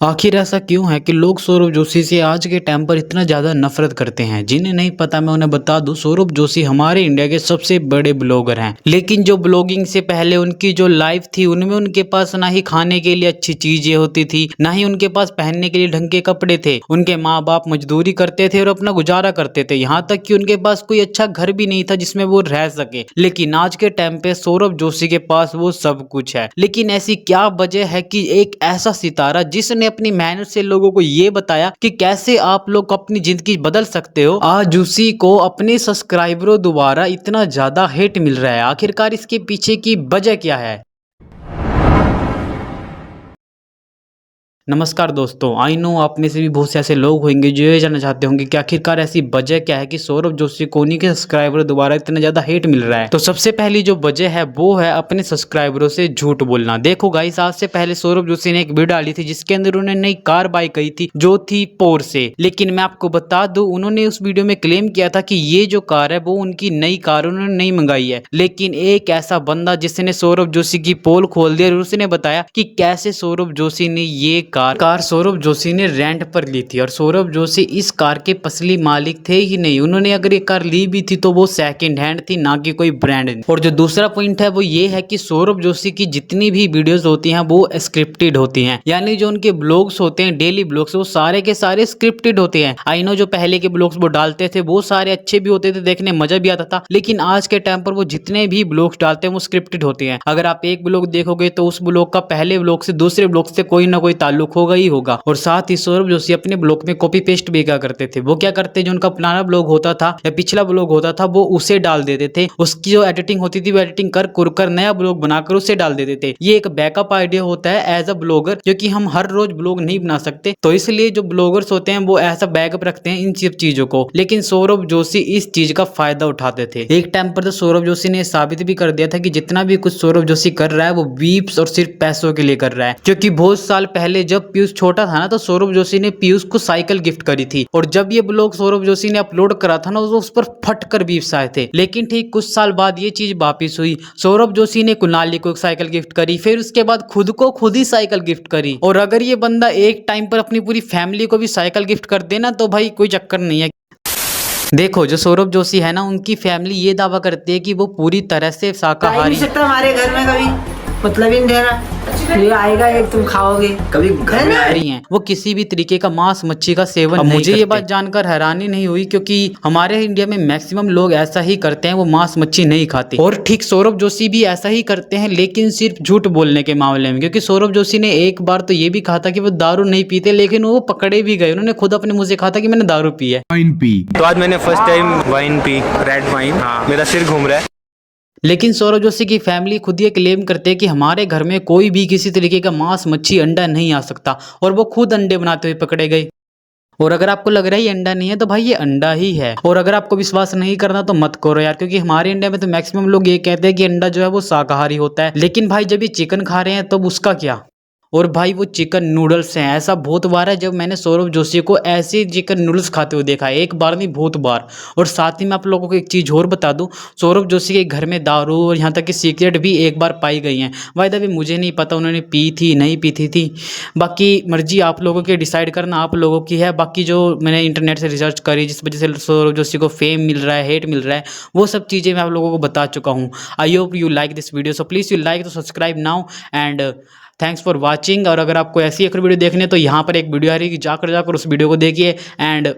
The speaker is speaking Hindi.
आखिर ऐसा क्यों है कि लोग सौरभ जोशी से आज के टाइम पर इतना ज़्यादा नफरत करते हैं। जिन्हें नहीं पता मैं उन्हें बता दूं, सौरभ जोशी हमारे इंडिया के सबसे बड़े ब्लॉगर हैं। लेकिन जो ब्लॉगिंग से पहले उनकी जो लाइफ थी उनमें उनके पास ना ही खाने के लिए अच्छी चीजें होती थी, ना ही उनके पास पहनने के लिए ढंग के कपड़े थे। उनके माँ बाप मजदूरी करते थे और अपना गुजारा करते थे, यहाँ तक कि उनके पास कोई अच्छा घर भी नहीं था जिसमें वो रह सके। लेकिन आज के टाइम पे सौरभ जोशी के पास वो सब कुछ है। लेकिन ऐसी क्या वजह है कि एक ऐसा सितारा जिसने अपनी मेहनत से लोगों को ये बताया कि कैसे आप लोग अपनी जिंदगी बदल सकते हो, आज उसी को अपने सब्सक्राइबरों द्वारा इतना ज्यादा हेट मिल रहा है। आखिरकार इसके पीछे की वजह क्या है? नमस्कार दोस्तों, आई नो आप में से भी बहुत से ऐसे लोग होंगे जो ये जानना चाहते होंगे कि आखिरकार ऐसी वजह क्या है कि सौरभ जोशी को उन्हीं के सब्सक्राइबर द्वारा इतना ज्यादा हेट मिल रहा है। तो सबसे पहली जो वजह है वो है अपने सब्सक्राइबरों से झूठ बोलना। देखो गाइस, आज से पहले सौरभ जोशी ने एक वीडियो डाली थी जिसके अंदर उन्होंने नई कार बाई कही थी जो थी पोर्शे। लेकिन मैं आपको बता दूं, उन्होंने उस वीडियो में क्लेम किया था कि ये जो कार है वो उनकी नई कार उन्होंने नहीं मंगाई है। लेकिन एक ऐसा बंदा जिसने सौरभ जोशी की पोल खोल दी और उसने बताया कि कैसे सौरभ जोशी ने ये कार सौरभ जोशी ने रेंट पर ली थी और सौरभ जोशी इस कार के असली मालिक थे ही नहीं। उन्होंने अगर ये कार ली भी थी तो वो सेकंड हैंड थी, ना कि कोई ब्रांड। और जो दूसरा पॉइंट है वो ये है कि सौरभ जोशी की जितनी भी वीडियोस होती हैं वो स्क्रिप्टेड होती हैं, यानी जो उनके ब्लॉग्स होते हैं, डेली ब्लॉग्स, वो सारे के सारे स्क्रिप्टेड होते हैं। आई नो जो पहले के ब्लॉग्स वो डालते थे वो सारे अच्छे भी होते थे, देखने मजा भी आता था। लेकिन आज के टाइम पर वो जितने भी ब्लॉग्स डालते हैं वो स्क्रिप्टेड होते हैं। अगर आप एक ब्लॉग देखोगे तो उस ब्लॉग का पहले ब्लॉग से दूसरे ब्लॉग से कोई ना कोई ताल्लुक होगा ही होगा। और साथ ही सौरभ जोशी अपने ब्लॉग में कॉपी पेस्ट भी क्या करते थे, वो क्या करते, जो उनका पुराना ब्लॉग होता था या पिछला ब्लॉग होता था वो उसे डाल देते थे। उसकी जो एडिटिंग होती थी वो एडिटिंग कर नया ब्लॉग बनाकर उसे डाल देते थे। ये एक बैकअप आइडिया होता है एज अ ब्लॉगर, क्योंकि हम हर रोज ब्लॉग नहीं बना सकते, तो इसलिए जो ब्लॉगर्स होते हैं वो ऐसा बैकअप रखते हैं इन सब चीजों को। लेकिन सौरभ जोशी इस चीज का फायदा उठाते थे। एक टाइम पर तो सौरभ जोशी ने साबित भी कर दिया था कि जितना भी कुछ सौरभ जोशी कर रहा है वो वीप्स और सिर्फ पैसों के लिए कर रहा है। क्योंकि बहुत साल पहले जब पीयूष छोटा था ना, तो सौरभ जोशी ने पीयूष को साइकिल गिफ्ट करी थी। और जब ये ब्लॉग सौरभ जोशी ने अपलोड करा था ना, तो उस पर फटकर वीव्स आए थे। लेकिन ठीक कुछ साल बाद ये चीज वापिस हुई। सौरभ जोशी ने कुणाली को एक साइकिल गिफ्ट करी, फिर उसके बाद खुद को खुद ही साइकिल गिफ्ट करी। और अगर ये बंदा एक टाइम पर अपनी पूरी फैमिली को भी साइकिल गिफ्ट कर देना तो भाई कोई चक्कर नहीं है। देखो, जो सौरभ जोशी है ना, उनकी फैमिली ये दावा करती है कि वो पूरी तरह से शाकाहारी है। हमारे घर में कभी मतलब ही नहीं रहा, ये आएगा एक तुम खाओगे कभी घर में आ रही हैं। वो किसी भी तरीके का मांस मच्छी का सेवन नहीं मुझे करते। ये बात जानकर हैरानी नहीं हुई, क्योंकि हमारे इंडिया में मैक्सिमम लोग ऐसा ही करते हैं, वो मांस मच्छी नहीं खाते। और ठीक सौरभ जोशी भी ऐसा ही करते हैं, लेकिन सिर्फ झूठ बोलने के मामले में। क्योंकि सौरभ जोशी ने एक बार तो ये भी कहा था कि वो दारू नहीं पीते, लेकिन वो पकड़े भी गए। उन्होंने खुद अपने मुंह से कहा था कि मैंने दारू पी है। वाइन पी तो आज मैंने first time wine P, red wine. हाँ, मेरा सिर घूम रहा है। लेकिन सौरभ जोशी की फैमिली खुद ये क्लेम करते हैं कि हमारे घर में कोई भी किसी तरीके का मांस मच्छी अंडा नहीं आ सकता, और वो खुद अंडे बनाते हुए पकड़े गए। और अगर आपको लग रहा है ये अंडा नहीं है तो भाई ये अंडा ही है। और अगर आपको विश्वास नहीं करना तो मत करो यार, क्योंकि हमारे इंडिया में तो मैक्सिमम लोग ये कहते हैं कि अंडा जो है वो शाकाहारी होता है। लेकिन भाई जब ये चिकन खा रहे हैं तब उसका क्या? और भाई वो चिकन नूडल्स हैं। ऐसा बहुत बार है जब मैंने सौरभ जोशी को ऐसे चिकन नूडल्स खाते हुए देखा है, एक बार नहीं बहुत बार। और साथ ही मैं आप लोगों को एक चीज़ और बता दूं, सौरभ जोशी के घर में दारू और यहाँ तक कि सिगरेट भी एक बार पाई गई हैं। भाई तभी मुझे नहीं पता उन्होंने पी थी नहीं पी थी। बाकी मर्जी आप लोगों की डिसाइड करना आप लोगों की है। बाकी जो मैंने इंटरनेट से रिसर्च करी जिस वजह से सौरभ जोशी को फेम मिल रहा है, हेट मिल रहा है, वो सब चीज़ें मैं आप लोगों को बता चुका हूँ। I hope you like this video, so please you like तो subscribe now and thanks for watching. और अगर आपको ऐसी एक वीडियो देखनी है तो यहाँ पर एक वीडियो आ रही है, जाकर उस वीडियो को देखिए एंड